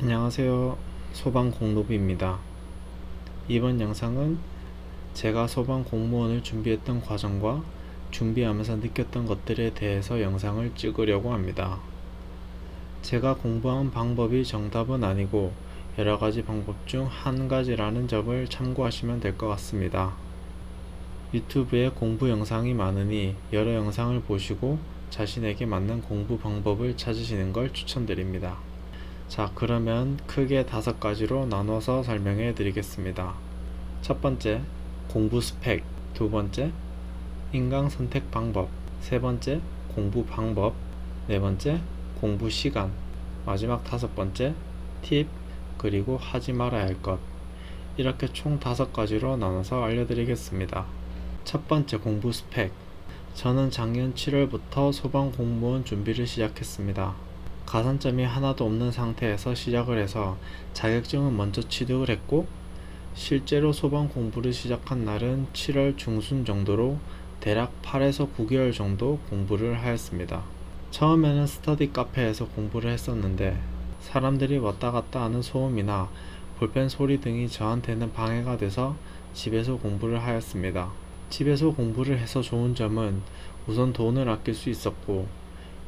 안녕하세요. 소방공노부입니다. 이번 영상은 제가 소방 공무원을 준비했던 과정과 준비하면서 느꼈던 것들에 대해서 영상을 찍으려고 합니다. 제가 공부한 방법이 정답은 아니고 여러가지 방법 중 한 가지라는 점을 참고하시면 될 것 같습니다. 유튜브에 공부 영상이 많으니 여러 영상을 보시고 자신에게 맞는 공부 방법을 찾으시는 걸 추천드립니다. 자, 그러면 크게 5가지로 나눠서 설명해 드리겠습니다. 첫 번째, 공부 스펙. 두 번째, 인강 선택 방법. 세 번째, 공부 방법. 네 번째, 공부 시간. 마지막 5번째, 팁, 그리고 하지 말아야 할 것. 이렇게 총 5가지로 나눠서 알려드리겠습니다. 첫 번째, 공부 스펙. 저는 작년 7월부터 소방 공무원 준비를 시작했습니다. 가산점이 하나도 없는 상태에서 시작을 해서 자격증은 먼저 취득을 했고, 실제로 소방 공부를 시작한 날은 7월 중순 정도로 대략 8에서 9개월 정도 공부를 하였습니다. 처음에는 스터디 카페에서 공부를 했었는데 사람들이 왔다 갔다 하는 소음이나 볼펜 소리 등이 저한테는 방해가 돼서 집에서 공부를 하였습니다. 집에서 공부를 해서 좋은 점은 우선 돈을 아낄 수 있었고,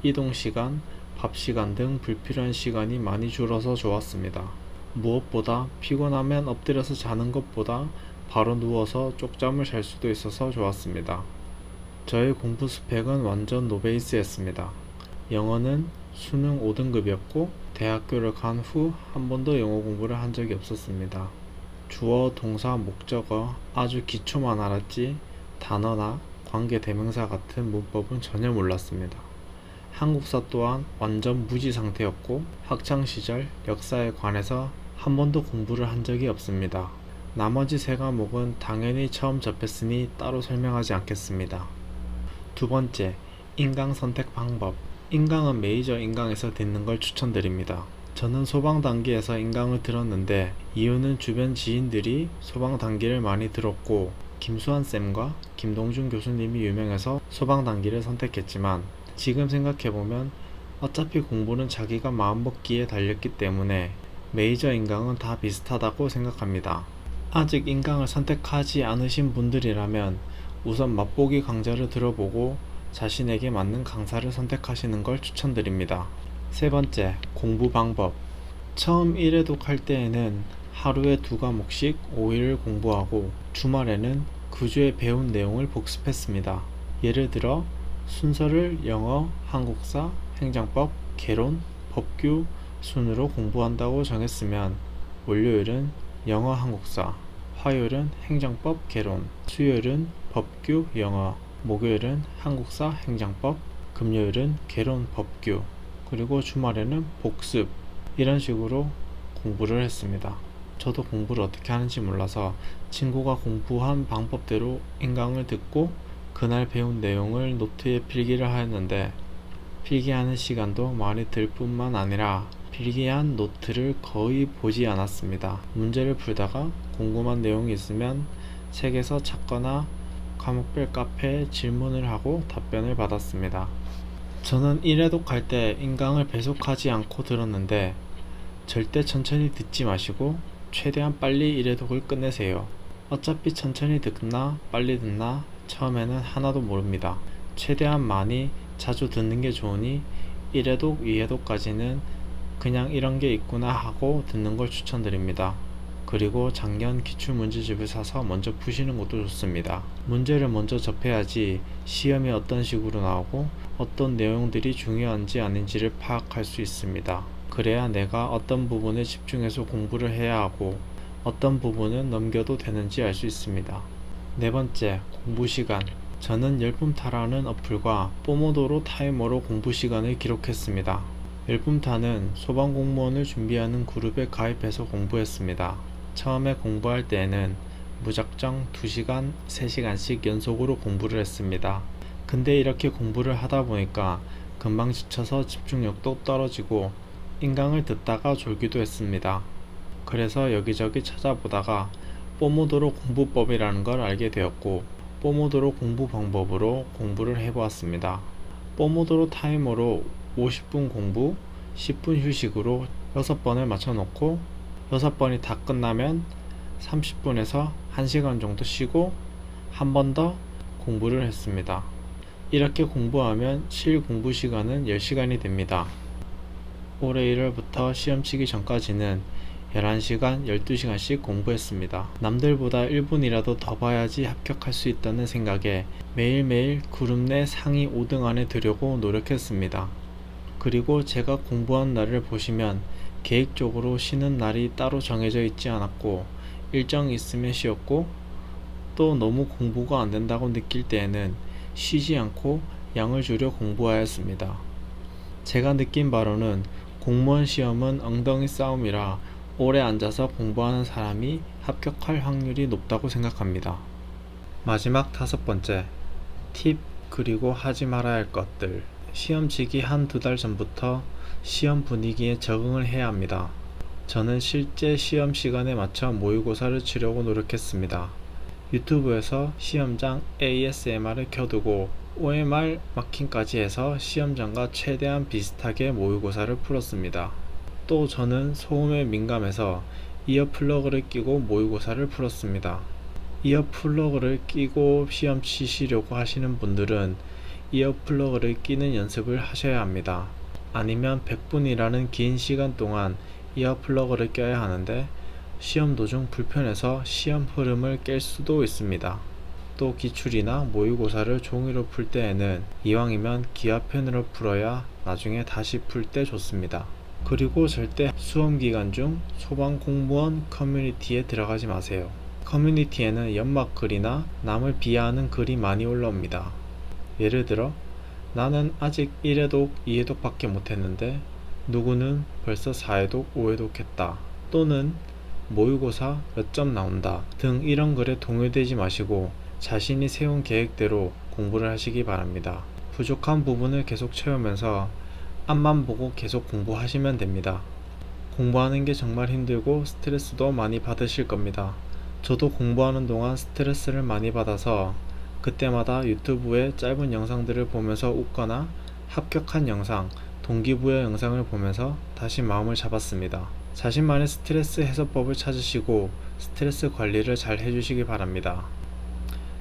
이동 시간, 밥 시간 등 불필요한 시간이 많이 줄어서 좋았습니다. 무엇보다 피곤하면 엎드려서 자는 것보다 바로 누워서 쪽잠을 잘 수도 있어서 좋았습니다. 저의 공부 스펙은 완전 노베이스였습니다. 영어는 수능 5등급이었고 대학교를 간 후 한 번도 영어 공부를 한 적이 없었습니다. 주어, 동사, 목적어 아주 기초만 알았지 단어나 관계 대명사 같은 문법은 전혀 몰랐습니다. 한국사 또한 완전 무지 상태였고 학창시절 역사에 관해서 한 번도 공부를 한 적이 없습니다. 나머지 3과목은 당연히 처음 접했으니 따로 설명하지 않겠습니다. 두 번째, 인강 선택 방법. 인강은 메이저 인강에서 듣는 걸 추천드립니다. 저는 소방 단기에서 인강을 들었는데 이유는 주변 지인들이 소방 단기를 많이 들었고 김수환 쌤과 김동준 교수님이 유명해서 소방 단기를 선택했지만, 지금 생각해보면 어차피 공부는 자기가 마음먹기에 달렸기 때문에 메이저 인강은 다 비슷하다고 생각합니다. 아직 인강을 선택하지 않으신 분들이라면 우선 맛보기 강좌를 들어보고 자신에게 맞는 강사를 선택하시는 걸 추천드립니다. 세 번째, 공부 방법. 처음 1회독 할 때에는 하루에 2과목씩 5일을 공부하고 주말에는 그 주에 배운 내용을 복습했습니다. 예를 들어 순서를 영어, 한국사, 행정법, 개론, 법규 순으로 공부한다고 정했으면 월요일은 영어, 한국사, 화요일은 행정법, 개론, 수요일은 법규, 영어, 목요일은 한국사, 행정법, 금요일은 개론, 법규, 그리고 주말에는 복습, 이런 식으로 공부를 했습니다. 저도 공부를 어떻게 하는지 몰라서 친구가 공부한 방법대로 인강을 듣고 그날 배운 내용을 노트에 필기를 하였는데, 필기하는 시간도 많이 들 뿐만 아니라 필기한 노트를 거의 보지 않았습니다. 문제를 풀다가 궁금한 내용이 있으면 책에서 찾거나 과목별 카페에 질문을 하고 답변을 받았습니다. 저는 1회독 할 때 인강을 배속하지 않고 들었는데 절대 천천히 듣지 마시고 최대한 빨리 1회독을 끝내세요. 어차피 천천히 듣나 빨리 듣나 처음에는 하나도 모릅니다. 최대한 많이 자주 듣는 게 좋으니 1회독, 2회독까지는 그냥 이런 게 있구나 하고 듣는 걸 추천드립니다. 그리고 작년 기출문제집을 사서 먼저 푸시는 것도 좋습니다. 문제를 먼저 접해야지 시험이 어떤 식으로 나오고 어떤 내용들이 중요한지 아닌지를 파악할 수 있습니다. 그래야 내가 어떤 부분에 집중해서 공부를 해야 하고 어떤 부분은 넘겨도 되는지 알 수 있습니다. 네 번째, 공부 시간. 저는 열품타라는 어플과 포모도로 타이머로 공부 시간을 기록했습니다. 열품타는 소방공무원을 준비하는 그룹에 가입해서 공부했습니다. 처음에 공부할 때에는 무작정 2시간, 3시간씩 연속으로 공부를 했습니다. 근데 이렇게 공부를 하다 보니까 금방 지쳐서 집중력도 떨어지고 인강을 듣다가 졸기도 했습니다. 그래서 여기저기 찾아보다가 포모도로 공부법이라는 걸 알게 되었고, 포모도로 공부 방법으로 공부를 해보았습니다. 포모도로 타이머로 50분 공부, 10분 휴식으로 6번을 맞춰 놓고 6번이 다 끝나면 30분에서 1시간 정도 쉬고 한 번 더 공부를 했습니다. 이렇게 공부하면 실 공부 시간은 10시간이 됩니다. 올해 1월부터 시험 치기 전까지는 11시간, 12시간씩 공부했습니다. 남들보다 1분이라도 더 봐야지 합격할 수 있다는 생각에 매일매일 그룹 내 상위 5등 안에 들려고 노력했습니다. 그리고 제가 공부한 날을 보시면 계획적으로 쉬는 날이 따로 정해져 있지 않았고 일정이 있으면 쉬었고 또 너무 공부가 안 된다고 느낄 때에는 쉬지 않고 양을 줄여 공부하였습니다. 제가 느낀 바로는 공무원 시험은 엉덩이 싸움이라 오래 앉아서 공부하는 사람이 합격할 확률이 높다고 생각합니다. 마지막 5번째, 팁 그리고 하지 말아야 할 것들. 시험 치기 한두 달 전부터 시험 분위기에 적응을 해야 합니다. 저는 실제 시험 시간에 맞춰 모의고사를 치려고 노력했습니다. 유튜브에서 시험장 ASMR을 켜두고 OMR 마킹까지 해서 시험장과 최대한 비슷하게 모의고사를 풀었습니다. 또 저는 소음에 민감해서 이어 플러그를 끼고 모의고사를 풀었습니다. 이어 플러그를 끼고 시험 치시려고 하시는 분들은 이어 플러그를 끼는 연습을 하셔야 합니다. 아니면 100분이라는 긴 시간 동안 이어 플러그를 껴야 하는데 시험 도중 불편해서 시험 흐름을 깰 수도 있습니다. 또 기출이나 모의고사를 종이로 풀 때에는 이왕이면 기화펜으로 풀어야 나중에 다시 풀 때 좋습니다. 그리고 절대 수험 기간 중 소방공무원 커뮤니티에 들어가지 마세요. 커뮤니티에는 연막글이나 남을 비하하는 글이 많이 올라옵니다. 예를 들어 나는 아직 1회독, 2회독 밖에 못했는데 누구는 벌써 4회독, 5회독 했다. 또는 모의고사 몇 점 나온다 등 이런 글에 동요되지 마시고 자신이 세운 계획대로 공부를 하시기 바랍니다. 부족한 부분을 계속 채우면서 앞만 보고 계속 공부하시면 됩니다. 공부하는 게 정말 힘들고 스트레스도 많이 받으실 겁니다. 저도 공부하는 동안 스트레스를 많이 받아서 그때마다 유튜브에 짧은 영상들을 보면서 웃거나 합격한 영상, 동기부여 영상을 보면서 다시 마음을 잡았습니다. 자신만의 스트레스 해소법을 찾으시고 스트레스 관리를 잘 해주시기 바랍니다.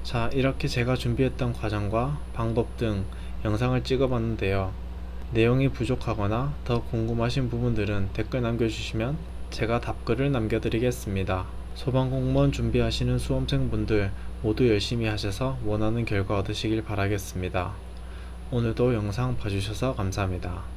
자, 이렇게 제가 준비했던 과정과 방법 등 영상을 찍어봤는데요. 내용이 부족하거나 더 궁금하신 부분들은 댓글 남겨주시면 제가 답글을 남겨드리겠습니다. 소방공무원 준비하시는 수험생분들 모두 열심히 하셔서 원하는 결과 얻으시길 바라겠습니다. 오늘도 영상 봐주셔서 감사합니다.